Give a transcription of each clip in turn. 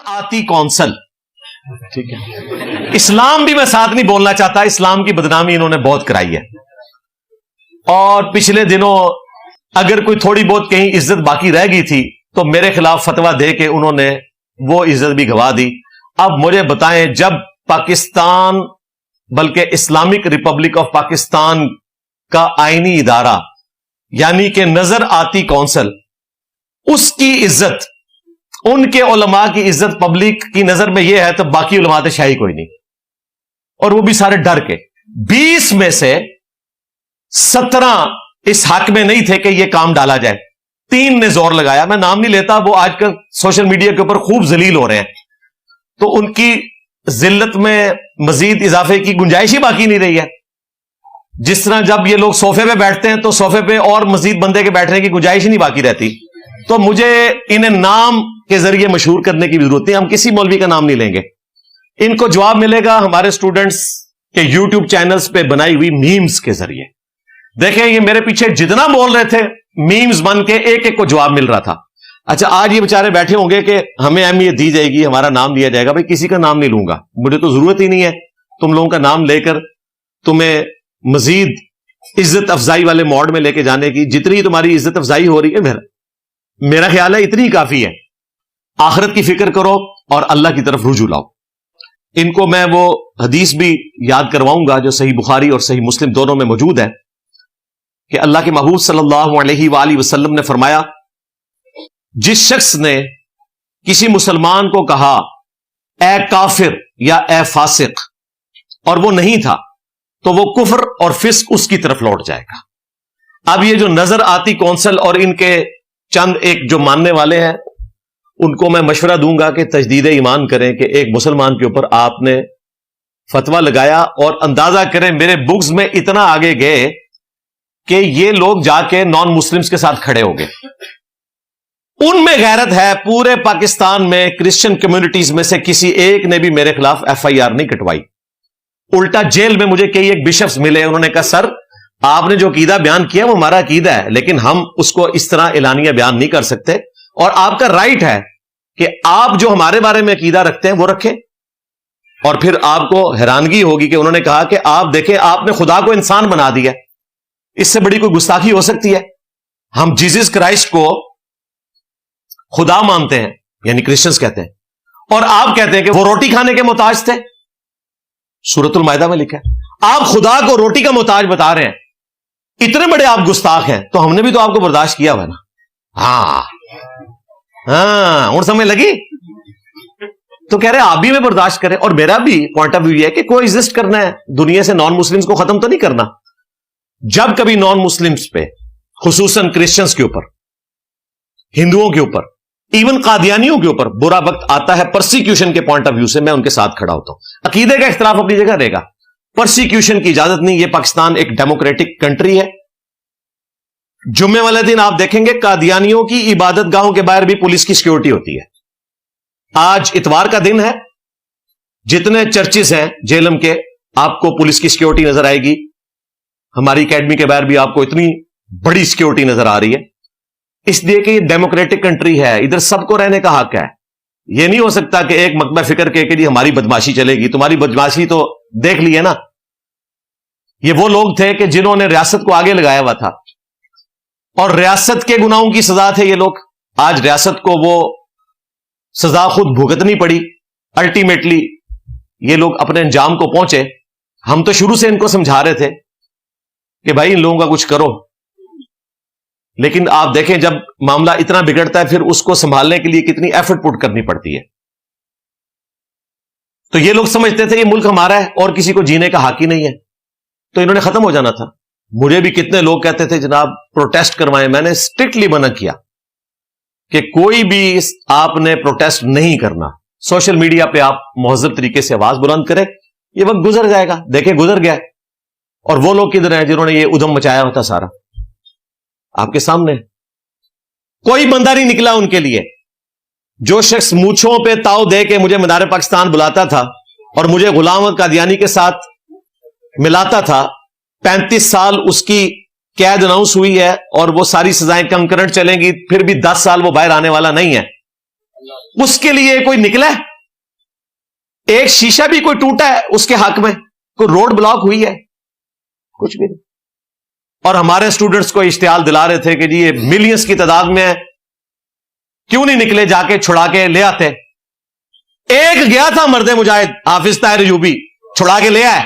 آتی کونسل. ٹھیک ہے, اسلام بھی میں ساتھ نہیں بولنا چاہتا, اسلام کی بدنامی انہوں نے بہت کرائی ہے. اور پچھلے دنوں اگر کوئی تھوڑی بہت کہیں عزت باقی رہ گئی تھی تو میرے خلاف فتویٰ دے کے انہوں نے وہ عزت بھی گوا دی. اب مجھے بتائیں, جب پاکستان بلکہ اسلامک ریپبلک آف پاکستان کا آئینی ادارہ یعنی کہ نظر آتی کونسل, اس کی عزت, ان کے علماء کی عزت پبلک کی نظر میں یہ ہے تو باقی علماء تو شاہی کوئی نہیں, اور وہ بھی سارے ڈر کے. 20 میں سے 17 اس حق میں نہیں تھے کہ یہ کام ڈالا جائے, 3 نے زور لگایا. میں نام نہیں لیتا, وہ آج کل سوشل میڈیا کے اوپر خوب ذلیل ہو رہے ہیں, تو ان کی ذلت میں مزید اضافے کی گنجائش ہی باقی نہیں رہی ہے. جس طرح جب یہ لوگ صوفے پہ بیٹھتے ہیں تو صوفے پہ اور مزید بندے کے بیٹھنے کی گنجائش ہی نہیں باقی رہتی. تو مجھے انہیں نام کے ذریعے مشہور کرنے کی ضرورت نہیں, ہم کسی مولوی کا نام نہیں لیں گے. ان کو جواب ملے گا ہمارے اسٹوڈنٹس کے یوٹیوب چینلز پہ بنائی ہوئی میمز کے ذریعے. دیکھیں یہ میرے پیچھے جتنا بول رہے تھے میمز بن کے ایک ایک کو جواب مل رہا تھا. اچھا آج یہ بیچارے بیٹھے ہوں گے کہ ہمیں اہمیت دی جائے گی, ہمارا نام لیا جائے گا. بھائی کسی کا نام نہیں لوں گا, مجھے تو ضرورت ہی نہیں ہے تم لوگوں کا نام لے کر تمہیں مزید عزت افزائی والے موڈ میں لے کے جانے کی. جتنی تمہاری عزت افزائی ہو رہی ہے میرا خیال ہے اتنی کافی ہے. آخرت کی فکر کرو اور اللہ کی طرف رجوع لاؤ. ان کو میں وہ حدیث بھی یاد کرواؤں گا جو صحیح بخاری اور صحیح مسلم دونوں میں موجود ہے کہ اللہ کے محبوب صلی اللہ علیہ وآلہ وسلم نے فرمایا, جس شخص نے کسی مسلمان کو کہا اے کافر یا اے فاسق اور وہ نہیں تھا تو وہ کفر اور فسق اس کی طرف لوٹ جائے گا. اب یہ جو نظر آتی کونسل اور ان کے چند ایک جو ماننے والے ہیں ان کو میں مشورہ دوں گا کہ تجدید ایمان کریں کہ ایک مسلمان کے اوپر آپ نے فتویٰ لگایا, اور اندازہ کریں میرے بکس میں اتنا آگے گئے کہ یہ لوگ جا کے نان مسلمز کے ساتھ کھڑے ہو گئے. ان میں غیرت ہے. پورے پاکستان میں کرسچن کمیونٹیز میں سے کسی ایک نے بھی میرے خلاف FIR نہیں کٹوائی. الٹا جیل میں مجھے کئی ایک بشپس ملے, انہوں نے کہا سر آپ نے جو عقیدہ بیان کیا وہ ہمارا عقیدہ ہے, لیکن ہم اس کو اس طرح اعلانیہ بیان نہیں کر سکتے, اور آپ کا رائٹ ہے کہ آپ جو ہمارے بارے میں عقیدہ رکھتے ہیں وہ رکھیں. اور پھر آپ کو حیرانگی ہوگی کہ انہوں نے کہا کہ آپ دیکھیں آپ نے خدا کو انسان بنا دیا, اس سے بڑی کوئی گستاخی ہو سکتی ہے؟ ہم جیسس کرائسٹ کو خدا مانتے ہیں یعنی کرسچنز کہتے ہیں, اور آپ کہتے ہیں کہ وہ روٹی کھانے کے محتاج تھے. سورۃ المائدہ میں لکھا ہے. آپ خدا کو روٹی کا محتاج بتا رہے ہیں, اتنے بڑے آپ گستاخ ہیں, تو ہم نے بھی تو آپ کو برداشت کیا ہوا ہے نا. ہاں ہوں سمجھ لگی. تو کہہ رہے آپ بھی میں برداشت کریں, اور میرا بھی پوائنٹ آف ویو یہ ہے کہ کوئی ایگزسٹ کرنا ہے دنیا سے, نان مسلمز کو ختم تو نہیں کرنا. جب کبھی نان مسلمز پہ خصوصاً کرسچنز کے اوپر, ہندوؤں کے اوپر, ایون قادیانیوں کے اوپر برا وقت آتا ہے پرسیکیوشن کے پوائنٹ آف ویو سے, میں ان کے ساتھ کھڑا ہوتا ہوں. عقیدے کا اختلاف اپنی جگہ رہے گا, پرسیکیوشن کی اجازت نہیں. یہ پاکستان ایک ڈیموکریٹک کنٹری ہے. جمعے والے دن آپ دیکھیں گے قادیانیوں کی عبادت گاہوں کے باہر بھی پولیس کی سیکیورٹی ہوتی ہے. آج اتوار کا دن ہے, جتنے چرچز ہیں جیلم کے آپ کو پولیس کی سیکیورٹی نظر آئے گی. ہماری اکیڈمی کے باہر بھی آپ کو اتنی بڑی سیکیورٹی نظر آ رہی ہے, اس لیے کہ یہ ڈیموکریٹک کنٹری ہے, ادھر سب کو رہنے کا حق ہے. یہ نہیں ہو سکتا کہ ایک مکتبہ فکر کے جی ہماری بدماشی چلے گی. تمہاری بدماشی تو دیکھ لی ہے نا. یہ وہ لوگ تھے کہ جنہوں نے ریاست کو آگے لگایا ہوا تھا, اور ریاست کے گناہوں کی سزا تھے یہ لوگ. آج ریاست کو وہ سزا خود بھگتنی پڑی. الٹیمیٹلی یہ لوگ اپنے انجام کو پہنچے. ہم تو شروع سے ان کو سمجھا رہے تھے کہ بھائی ان لوگوں کا کچھ کرو, لیکن آپ دیکھیں جب معاملہ اتنا بگڑتا ہے پھر اس کو سنبھالنے کے لیے کتنی ایفرٹ پٹ کرنی پڑتی ہے. تو یہ لوگ سمجھتے تھے یہ ملک ہمارا ہے اور کسی کو جینے کا حق ہی نہیں ہے, تو انہوں نے ختم ہو جانا تھا. مجھے بھی کتنے لوگ کہتے تھے جناب پروٹیسٹ کروائیں, میں نے اسٹرکٹلی منع کیا کہ کوئی بھی آپ نے پروٹیسٹ نہیں کرنا. سوشل میڈیا پہ آپ مہذب طریقے سے آواز بلند کریں, یہ وقت گزر جائے گا. دیکھیں گزر گیا, اور وہ لوگ کدھر ہیں جنہوں نے یہ ادھم مچایا ہوتا سارا آپ کے سامنے. کوئی بندہ نہیں نکلا ان کے لیے. جو شخص مونچھوں پہ تاؤ دے کے مجھے مدار پاکستان بلاتا تھا اور مجھے غلام احمد قادیانی کے ساتھ ملاتا تھا, 35 سال اس کی قید اناؤنس ہوئی ہے اور وہ ساری سزائیں کنکرنٹ چلیں گی, پھر بھی 10 سال وہ باہر آنے والا نہیں ہے. اس کے لیے کوئی نکلا ہے؟ ایک شیشہ بھی کوئی ٹوٹا ہے اس کے حق میں؟ کوئی روڈ بلاک ہوئی ہے؟ کچھ بھی نہیں. اور ہمارے اسٹوڈنٹس کو اشتعال دلا رہے تھے کہ جی یہ ملینز کی تعداد میں ہے, کیوں نہیں نکلے, جا کے چھڑا کے لے آتے. ایک گیا تھا مرد مجاہد حافظ طاہر ایوبی, چھڑا کے لے آئے.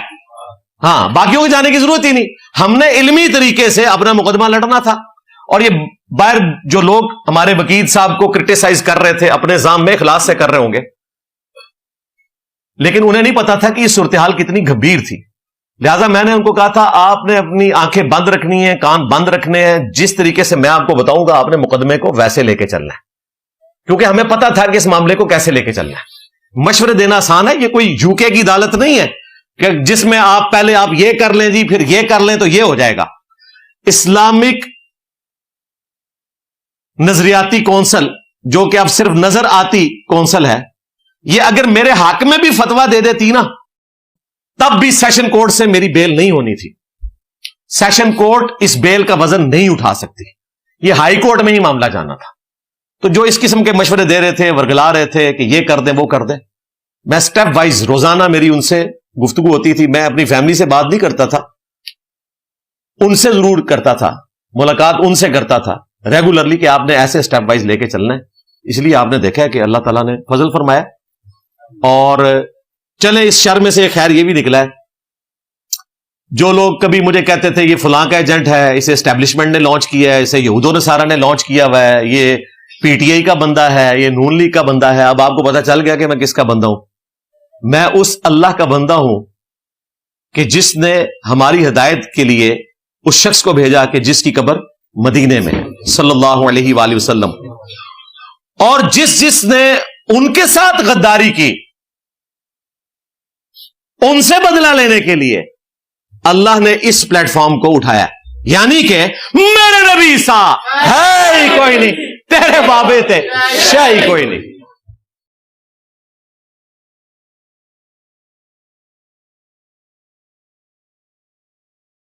ہاں, باقیوں کے جانے کی ضرورت ہی نہیں. ہم نے علمی طریقے سے اپنا مقدمہ لڑنا تھا. اور یہ باہر جو لوگ ہمارے وکیل صاحب کو کرٹیسائز کر رہے تھے اپنے ذام میں اخلاص سے کر رہے ہوں گے, لیکن انہیں نہیں پتا تھا کہ یہ صورتحال کتنی گھبیر تھی. لہذا میں نے ان کو کہا تھا آپ نے اپنی آنکھیں بند رکھنی ہیں, کان بند رکھنے ہیں, جس طریقے سے میں آپ کو بتاؤں گا آپ نے مقدمے کو ویسے لے کے چلنا ہے, کیونکہ ہمیں پتا تھا کہ اس معاملے کو کیسے لے کے چلنا ہے. مشورے دینا آسان ہے, یہ کوئی یو کے کی عدالت نہیں ہے کہ جس میں آپ پہلے آپ یہ کر لیں جی پھر یہ کر لیں تو یہ ہو جائے گا. اسلامک نظریاتی کونسل, جو کہ اب صرف نظر آتی کونسل ہے, یہ اگر میرے حق میں بھی فتویٰ دے دیتی نا تب بھی سیشن کورٹ سے میری بیل نہیں ہونی تھی. سیشن کورٹ اس بیل کا وزن نہیں اٹھا سکتی, یہ ہائی کورٹ میں ہی معاملہ جانا تھا. تو جو اس قسم کے مشورے دے رہے تھے, ورگلا رہے تھے کہ یہ کر دیں وہ کر دیں, میں سٹیپ وائز روزانہ میری ان سے گفتگو ہوتی تھی. میں اپنی فیملی سے بات نہیں کرتا تھا, ان سے ضرور کرتا تھا, ملاقات ان سے کرتا تھا ریگولرلی کہ آپ نے ایسے سٹیپ وائز لے کے چلنا ہے. اس لیے آپ نے دیکھا ہے کہ اللہ تعالیٰ نے فضل فرمایا. اور چلے اس شر میں سے خیر یہ بھی نکلا ہے, جو لوگ کبھی مجھے کہتے تھے یہ فلاں کا ایجنٹ ہے, اسے اسٹیبلشمنٹ نے لانچ کیا ہے, اسے یہود و نصارہ نے لانچ کیا ہوا ہے, یہ پی ٹی آئی کا بندہ ہے, یہ نون لیگ کا بندہ ہے. اب آپ کو پتا چل گیا کہ میں کس کا بندہ ہوں. میں اس اللہ کا بندہ ہوں کہ جس نے ہماری ہدایت کے لیے اس شخص کو بھیجا کہ جس کی قبر مدینے میں صلی اللہ علیہ وآلہ وسلم, اور جس نے ان کے ساتھ غداری کی ان سے بدلہ لینے کے لیے اللہ نے اس پلیٹ فارم کو اٹھایا. یعنی کہ میرے نبی سا ہے ہی کوئی نہیں, تیرے بابے تھے شاہی کوئی نہیں.